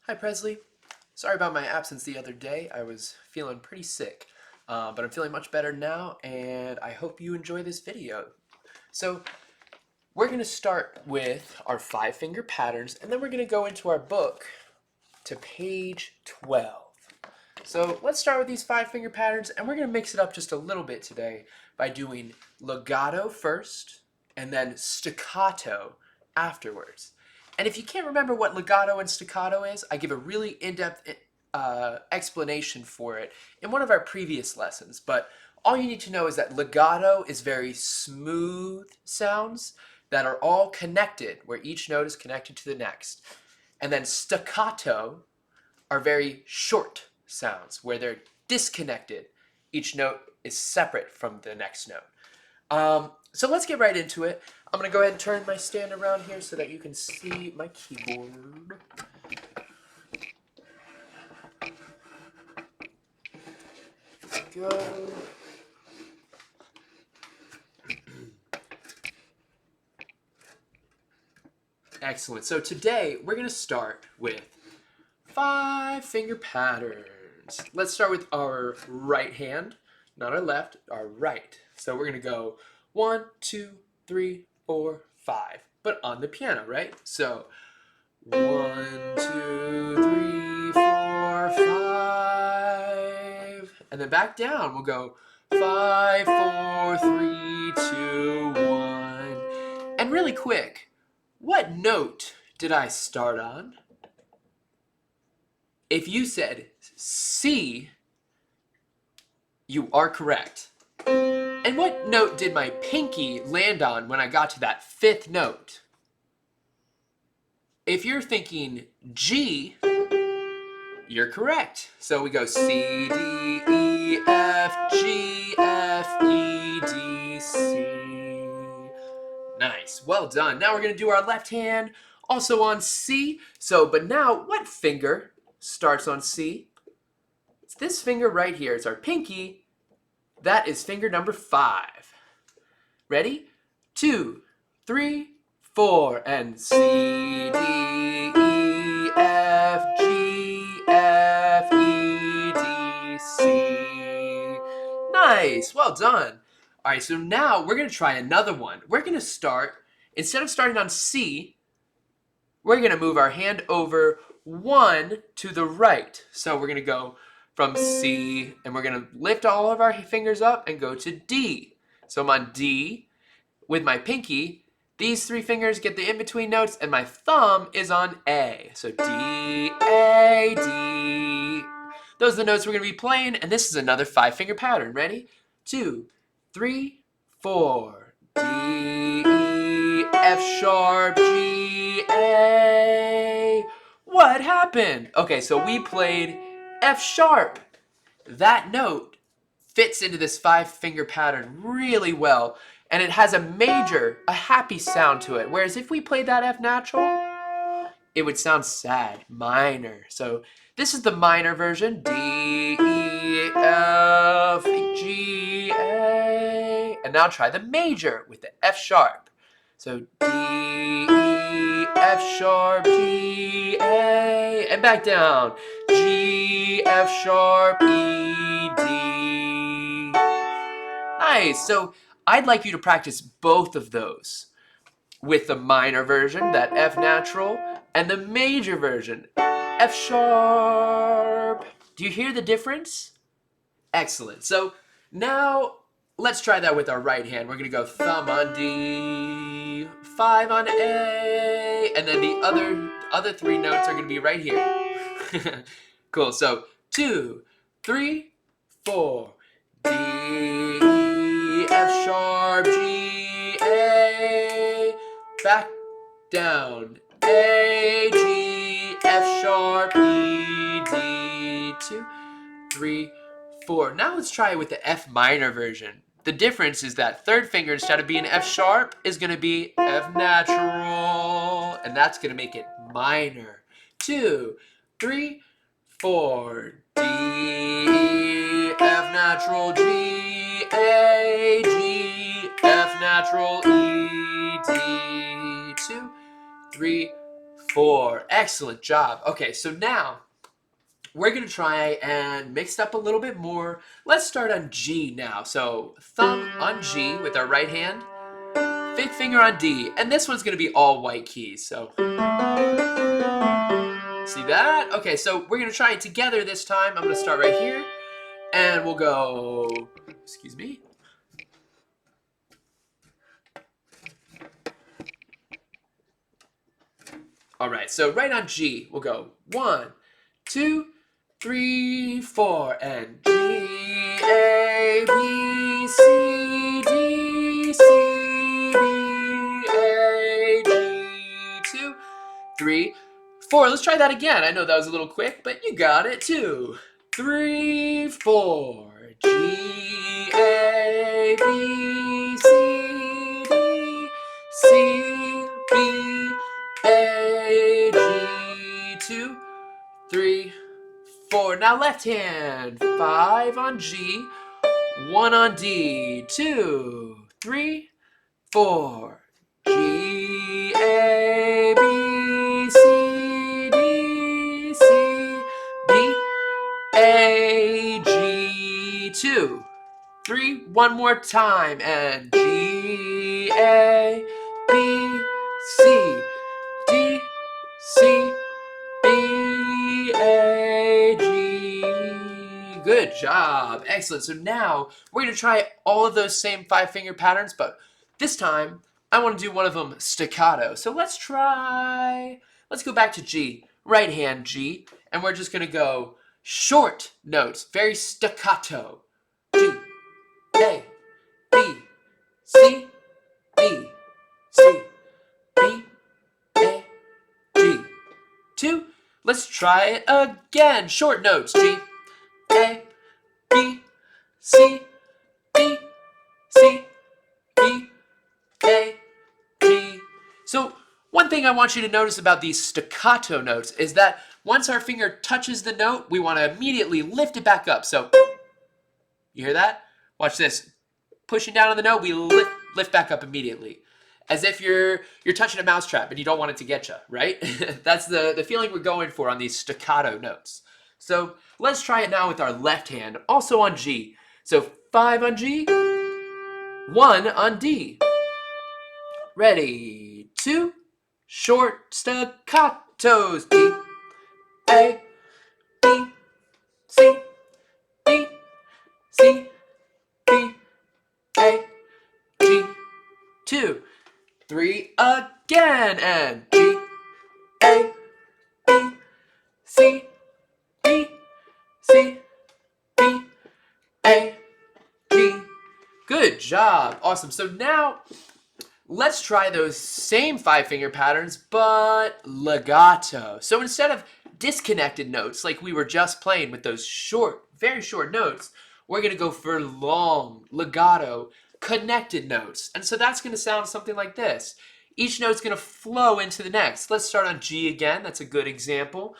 Hi, Presley. Sorry about my absence the other day. I was feeling pretty sick, but I'm feeling much better now, and I hope you enjoy this video. So, we're going to start with our five-finger patterns, and then we're going to go into our book to page 12. So, let's start with these five-finger patterns, and we're going to mix it up just a little bit today by doing legato first, and then staccato afterwards. And if you can't remember what legato and staccato is, I give a really in-depth explanation for it in one of our previous lessons. But all you need to know is that legato is very smooth sounds that are all connected, where each note is connected to the next. And then staccato are very short sounds, where they're disconnected. Each note is separate from the next note. So let's get right into it. I'm going to go ahead and turn my stand around here so that you can see my keyboard. Go. Excellent. So today we're going to start with five-finger patterns. Let's start with our right hand, not our left, our right. So we're going to go 1, 2, 3, 4, 5, but on the piano, right? So 1, 2, 3, 4, 5, and then back down. We'll go 5, 4, 3, 2, 1. And really quick, what note did I start on? If you said C, you are correct. And what note did my pinky land on when I got to that fifth note? If you're thinking G, you're correct. So we go C, D, E, F, G, F, E, D, C. Nice, well done. Now we're gonna do our left hand also on C. But now what finger starts on C? It's this finger right here. It's our pinky. That is finger number 5. Ready? 2, 3, 4, and C, D, E, F, G, F, E, D, C. Nice, well done. All right, so now we're going to try another one. We're going to start, instead of starting on C, we're going to move our hand over 1 to the right. So we're going to go from C, and we're going to lift all of our fingers up and go to D. So I'm on D with my pinky. These 3 fingers get the in-between notes, and my thumb is on A. So D, A, D. Those are the notes we're going to be playing, and this is another 5-finger pattern. Ready? 2, 3, 4. D, E, F sharp, G, A. What happened? Okay, so we played F sharp. That note fits into this 5-finger pattern really well, and it has a happy sound to it. Whereas if we played that F natural, it would sound sad, minor. So this is the minor version. D, E, F, G, A. And now try the major with the F sharp. So D, E, F sharp, G, A. And back down. G, F sharp, E, D. Nice. So I'd like you to practice both of those with the minor version, that F natural, and the major version, F sharp. Do you hear the difference? Excellent. So now let's try that with our right hand. We're going to go thumb on D, 5 on A, and then the other 3 notes are going to be right here. Cool. So 2, 3, 4. D, E, F sharp, G, A. Back down. A, G, F sharp, E, D. 2, 3, 4. Now let's try it with the F minor version. The difference is that third finger, instead of being F sharp, is going to be F natural. And that's going to make it minor. 2, 3, 4. D, E, F natural, G, A, G, F natural, E, D. 2, 3, 4. Excellent job. Okay, so now we're going to try and mix it up a little bit more. Let's start on G now. So thumb on G with our right hand, big finger on D, and this one's going to be all white keys. So see that? Okay, so we're going to try it together this time. I'm going to start right here, and we'll go, excuse me. All right, so right on G, we'll go 1, 2, 3, 4, and G, A, B, C, D, C, B, A, G, 2, 3, 4. Let's try that again. I know that was a little quick, but you got it. 2, 3, 4, G, A, B, C, D, C, B, A, G, 2, 3, 4. Now left hand. 5 on G, 1 on D. 2, 3, 4. G, A, B, C, D, C, B, A, G. 2, 3. One more time. And G, A, B, C, D, C, B, A, G. Good job. Excellent. So now we're going to try all of those same 5-finger patterns, but this time I want to do one of them staccato. So let's go back to G, right hand G, and we're just going to go short notes, very staccato. G, A, B, C, B, C, B, A, G. 2. Let's try it again. Short notes. G, A, B, C, B, C, B, A, G. So one thing I want you to notice about these staccato notes is that once our finger touches the note, we want to immediately lift it back up. So you hear that? Watch this. Pushing down on the note, we lift back up immediately. As if you're touching a mousetrap and you don't want it to get you, right? That's the feeling we're going for on these staccato notes. So let's try it now with our left hand, also on G. So 5 on G, 1 on D. Ready, 2, short staccatos. D, A, B, C, D, C, B, A, G. 2, 3 again, and G, A, B, C, D, C, B, A, G. Good job. Awesome. So now let's try those same 5-finger patterns, but legato. So instead of disconnected notes like we were just playing with those short, very short notes, we're going to go for long, legato, connected notes. And so that's going to sound something like this. Each note's going to flow into the next. Let's start on G again. That's a good example.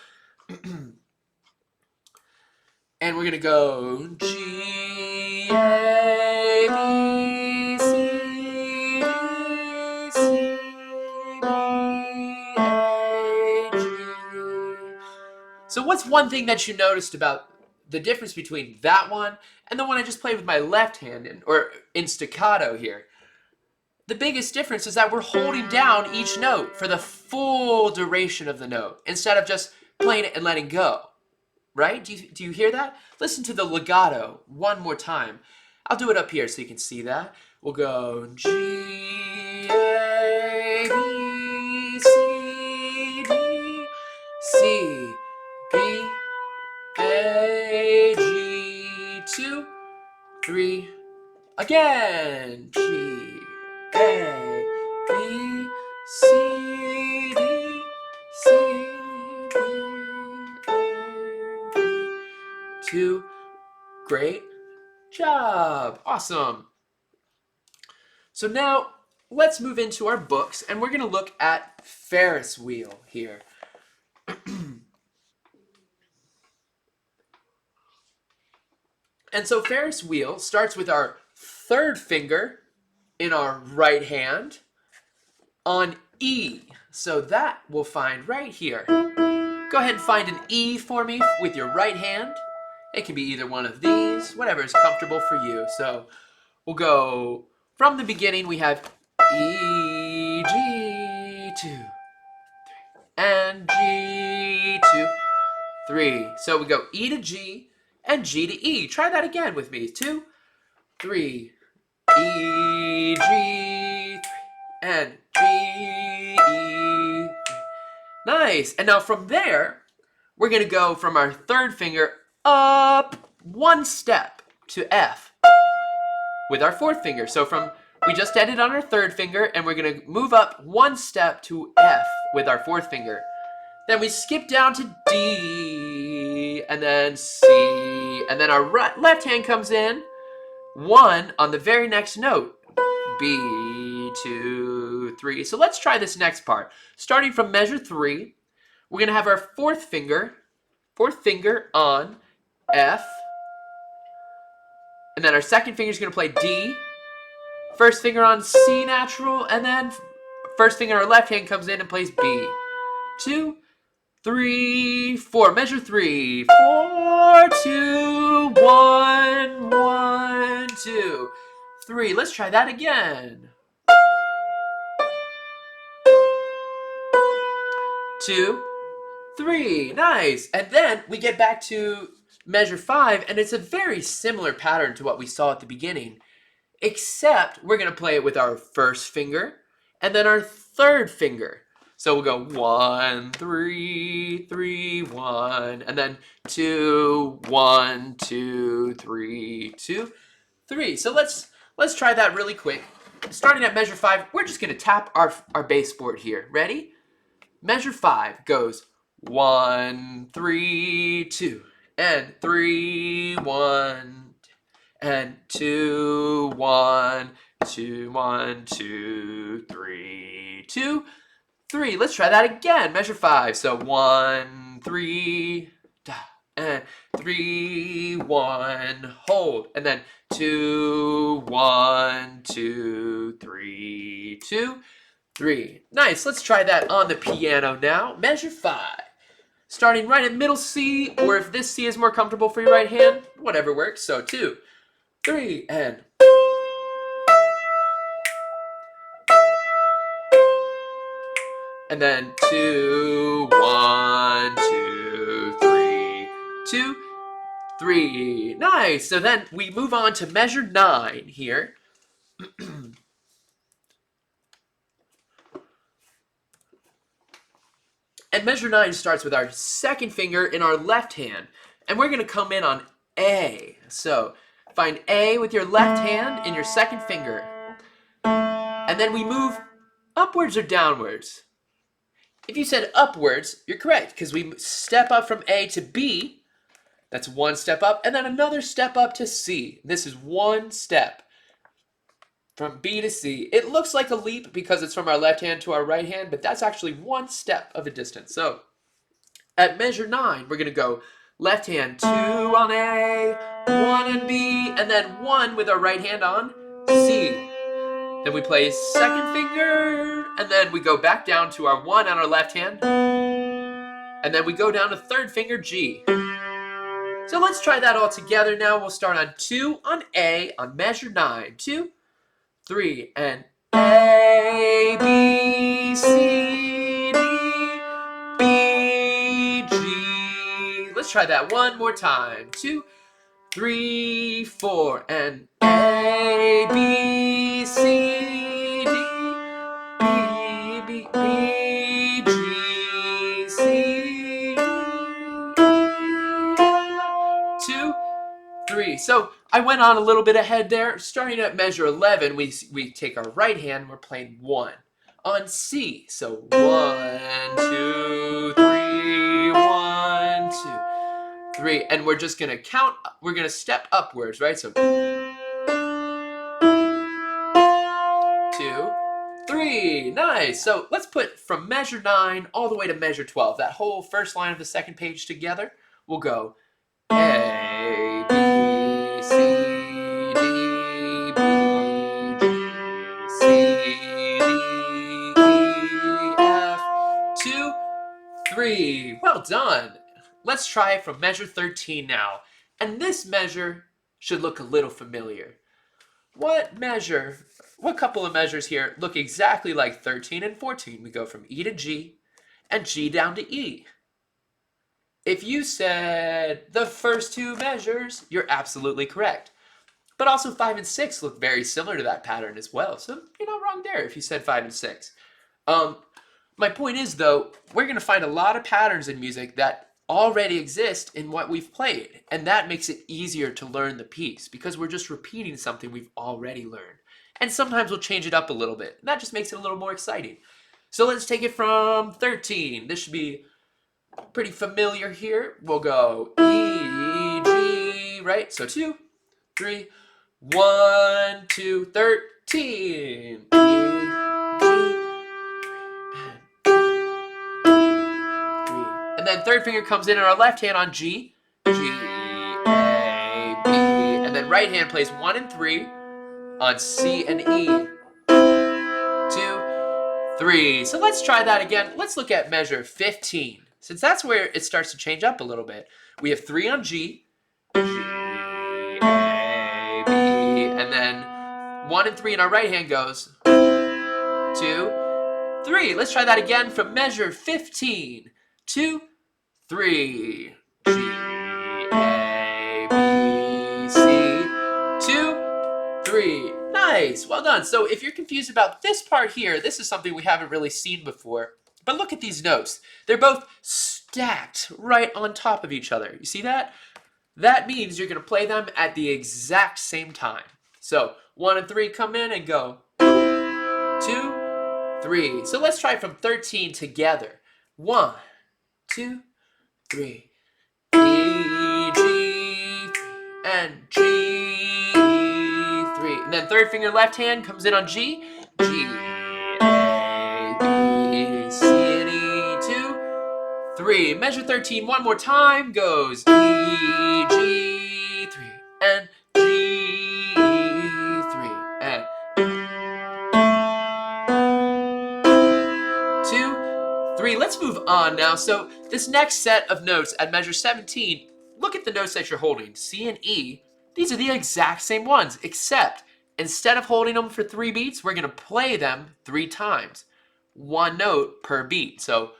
And we're going to go G, A, B, C, D, C, B, A, G. So what's one thing that you noticed about the difference between that one and the one I just played with my left hand, or in staccato here? The biggest difference is that we're holding down each note for the full duration of the note instead of just playing it and letting go. Right? Do you hear that? Listen to the legato one more time. I'll do it up here so you can see that. We'll go G, A, B, C, D, C, B, A, G. 2, 3. Again. G, A, B, C, D, C, B, A, G. 2. Great job. Awesome. So now let's move into our books and we're going to look at Ferris wheel here. And so Ferris wheel starts with our 3rd finger in our right hand on E. So that we'll find right here. Go ahead and find an E for me with your right hand. It can be either one of these, whatever is comfortable for you. So we'll go from the beginning. We have E, G, 2, and G, 2, 3. So we go E to G and G to E. Try that again with me. 2, 3, E, G, 3, and G, E. Nice. And now from there, we're going to go from our third finger up one step to F with our fourth finger. So we just ended on our third finger, and we're going to move up one step to F with our fourth finger. Then we skip down to D, and then C, and then our left hand comes in, 1 on the very next note, B, 2, 3. So let's try this next part. Starting from measure 3, we're going to have our fourth finger on F, and then our second finger is going to play D, first finger on C natural, and then first finger on our left hand comes in and plays B. 2, 3, 4. Measure 3. 4, 2, 1, 1, 2, 3. Let's try that again. 2, 3. Nice. And then we get back to measure 5, and it's a very similar pattern to what we saw at the beginning, except we're going to play it with our first finger and then our third finger. So we'll go 1, 3, 3, 1, and then 2, 1, 2, 3, 2, 3. So let's try that really quick. Starting at measure 5, we're just going to tap our baseboard here. Ready? Measure 5 goes 1, 3, 2, and 3, 1, and 2, 1, 2, 1, 2, 3, 2, 3. Let's try that again. Measure 5. So 1, 3, and 3, 1, hold, and then 2, 1, 2, 3, 2, 3. Nice. Let's try that on the piano now. Measure 5. Starting right at middle C, or if this C is more comfortable for your right hand, whatever works. So 2, 3, and then 2, 1, 2, 3, 2, 3. Nice. So then we move on to measure 9 here. And measure 9 starts with our second finger in our left hand. And we're going to come in on A. So find A with your left hand in your second finger. And then we move upwards or downwards. If you said upwards, you're correct, because we step up from A to B. That's one step up, and then another step up to C. This is one step from B to C. It looks like a leap because it's from our left hand to our right hand, but that's actually one step of a distance. So at measure 9, we're going to go left hand 2 on A, 1 on B, and then 1 with our right hand on C. Then we play second finger, and then we go back down to our 1 on our left hand, and then we go down to third finger G. So let's try that all together now. We'll start on 2 on A on measure 9. 2, 3, and A, B, C, D, B, G. Let's try that one more time. 2, 3, 4, and A, B, C, D, B, B, B, G, C, D, 2, 3. So I went on a little bit ahead there. Starting at measure 11, we take our right hand, we're playing 1 on C. So 1, 2, 3, 1, 2, 3. And we're just going to count, we're going to step upwards, right? So 2, 3. Nice. So let's put from measure 9 all the way to measure 12. That whole first line of the second page together. We'll go A, B, C, D, B, G, C, D, E, F, 3. Well done. Let's try it from measure 13 now. And this measure should look a little familiar. What couple of measures here look exactly like 13 and 14? We go from E to G and G down to E. If you said the first two measures, you're absolutely correct. But also 5 and 6 look very similar to that pattern as well. So you're not wrong there if you said 5 and 6. My point is, though, we're going to find a lot of patterns in music that already exist in what we've played. And that makes it easier to learn the piece because we're just repeating something we've already learned. And sometimes we'll change it up a little bit. And that just makes it a little more exciting. So let's take it from 13. This should be pretty familiar here. We'll go E, G, right? So 2, 3, 1, 2, 13. E, G, and then third finger comes in our left hand on G, G, A, B, and then right hand plays 1 and 3 on C and E. 2, 3. So let's try that again. Let's look at measure 15. Since that's where it starts to change up a little bit. We have 3 on G, G, A, B, and then 1 and 3 in our right hand goes 2, 3. Let's try that again from measure 15. 2, 3. G, A, B, C. 2, 3. Nice. Well done. So if you're confused about this part here, this is something we haven't really seen before. But look at these notes. They're both stacked right on top of each other. You see that? That means you're going to play them at the exact same time. So 1 and 3 come in and go 2, 3. So let's try from 13 together. 1, 2, 3. E, G, and G, 3. And then third finger left hand comes in on G, G, A, B, C, and E, 2, 3. Measure 13 one more time goes E, G, 3, and G, 3, and 2, 3. Let's move on now. So this next set of notes at measure 17, look at the notes that you're holding. C and E, these are the exact same ones, except instead of holding them for 3 beats, we're going to play them 3 times. 1 note per beat. So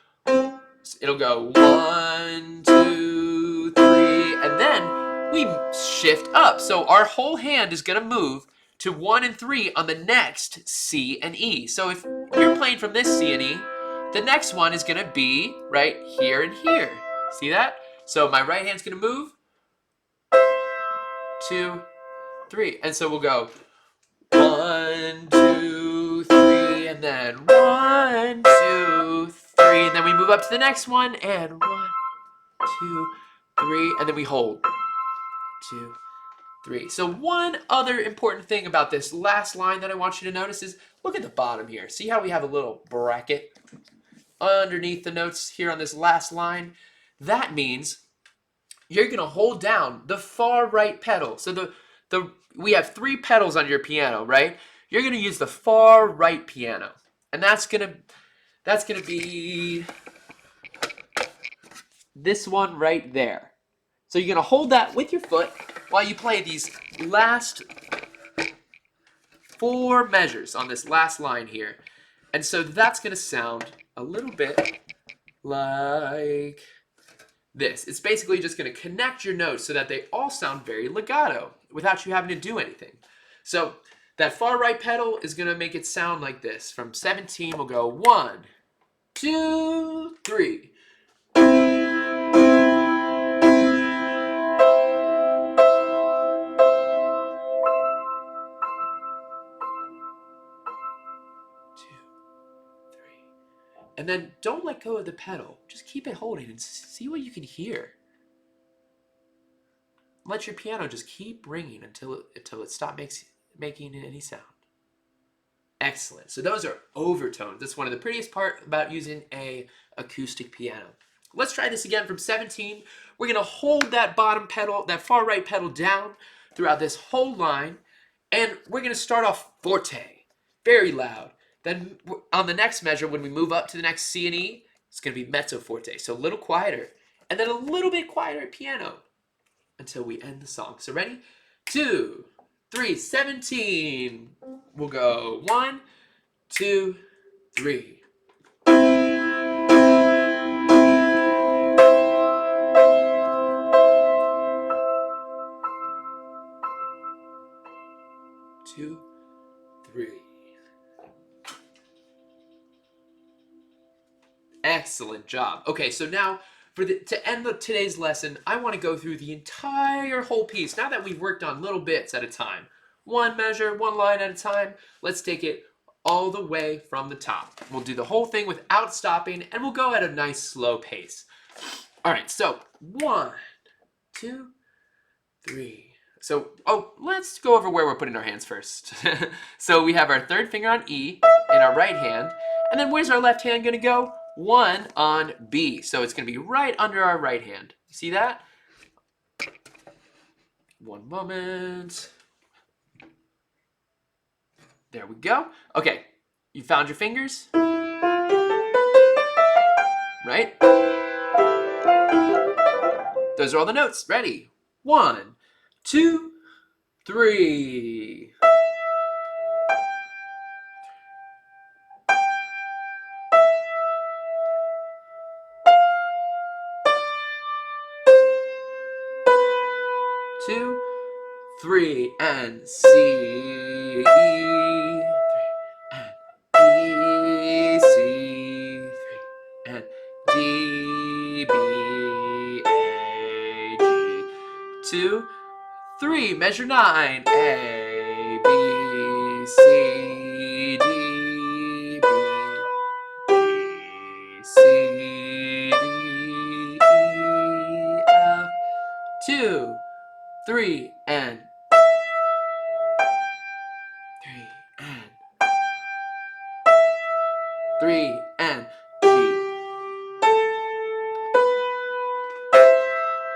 it'll go 1, 2, 3, and then we shift up. So our whole hand is going to move to 1 and 3 on the next C and E. So if you're playing from this C and E, the next one is going to be right here and here. See that? So my right hand's going to move. 2, 3. And so we'll go 1, 2, 3, and then 1, 2, 3. And then we move up to the next one, and 1, 2, 3, and then we hold 2, 3. So one other important thing about this last line that I want you to notice is look at the bottom here. See how we have a little bracket underneath the notes here on this last line? That means you're going to hold down the far right pedal. So we have 3 pedals on your piano, right? You're going to use the far right piano. And that's going to be this one right there. So you're going to hold that with your foot while you play these last 4 measures on this last line here. And so that's going to sound a little bit like this. It's basically just going to connect your notes so that they all sound very legato without you having to do anything. So that far right pedal is going to make it sound like this. From 17, we'll go 1, 2, 3. And then don't let go of the pedal. Just keep it holding and see what you can hear. Let your piano just keep ringing until it stops making any sound. Excellent. So those are overtones. That's one of the prettiest part about using a acoustic piano. Let's try this again from 17. We're going to hold that bottom pedal, that far right pedal down throughout this whole line. And we're going to start off forte, very loud. Then on the next measure, when we move up to the next C and E, It's going to be mezzo forte, so a little quieter. And then a little bit quieter at piano until we end the song. So ready? 2, 3, 17. We'll go 1, 2, 3. Two, three. Excellent job. Okay, so now to end today's lesson, I want to go through the entire whole piece. Now that we've worked on little bits at a time, one measure, one line at a time, let's take it all the way from the top. We'll do the whole thing without stopping, and we'll go at a nice slow pace. All right, so 1, 2, 3. So, let's go over where we're putting our hands first. So we have our third finger on E in our right hand, and then where's our left hand gonna go? 1 on B. So it's gonna be right under our right hand. You see that? One moment. There we go. Okay, you found your fingers? Right? Those are all the notes. Ready? 1, 2, 3. 2, 3, and C, E, 3, and E, C, 3, and D, B, A, G, 2, 3, measure 9, A, B, C, D, B, C, D, E, F, 2, 3, and 3, and G.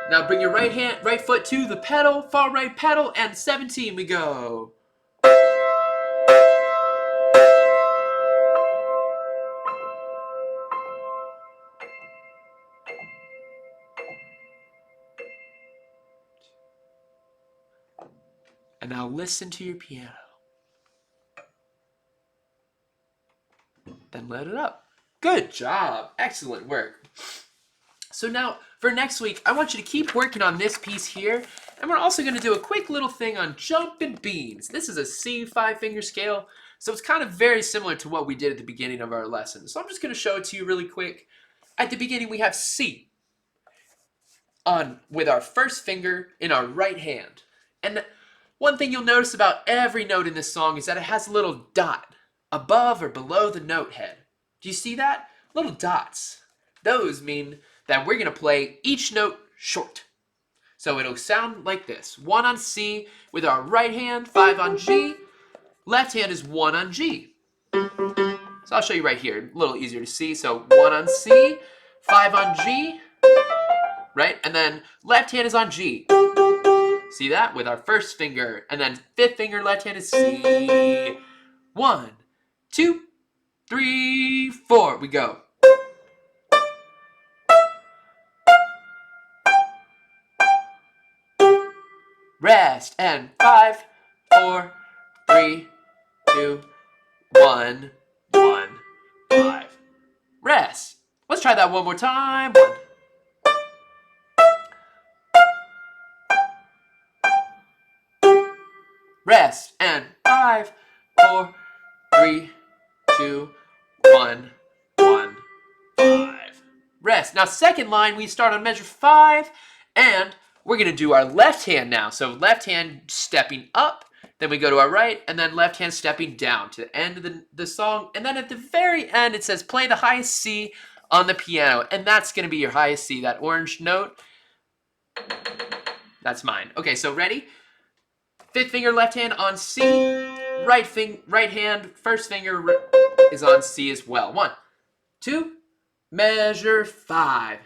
Now bring your right foot to the pedal, far right pedal, and 17 we go. And now listen to your piano. Then let it up. Good job. Excellent work. So now, for next week, I want you to keep working on this piece here, and we're also going to do a quick little thing on jumping beans. This is a C 5-finger scale, so it's kind of very similar to what we did at the beginning of our lesson. So I'm just going to show it to you really quick. At the beginning, we have C with our first finger in our right hand. And one thing you'll notice about every note in this song is that it has a little dot above or below the note head. Do you see that? Little dots. Those mean that we're going to play each note short. So it'll sound like this. 1 on C with our right hand, 5 on G. Left hand is 1 on G. So I'll show you right here. A little easier to see. So 1 on C, 5 on G, right? And then left hand is on G. See that? With our first finger. And then 5th finger, left hand is C. 1, 2, 3, 4. We go. Rest, and 5, 4, 3, 2, 1, 1, 5. Rest. Let's try that one more time. 1. Rest, and 5, 4, 3, 2, 1, 1, 5. Rest. Now, second line, we start on measure 5, and we're going to do our left hand now. So left hand stepping up, then we go to our right, and then left hand stepping down to the end of the song. And then at the very end, it says play the highest C on the piano. And that's going to be your highest C, that orange note. That's mine. Okay, so ready? 5th finger, left hand on C. Right hand, first finger is on C as well. 1, 2, measure 5.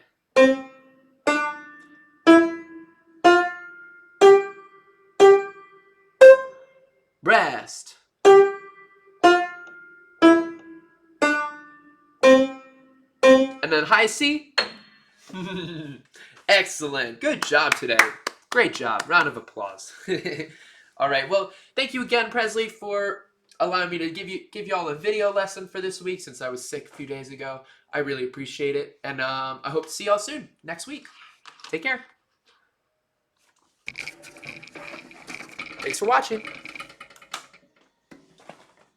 Rest. And then high C. Excellent. Good job today. Great job. Round of applause. All right. Well, thank you again, Presley, for allowing me to give you all a video lesson for this week since I was sick a few days ago. I really appreciate it. And I hope to see y'all soon next week. Take care. Thanks for watching.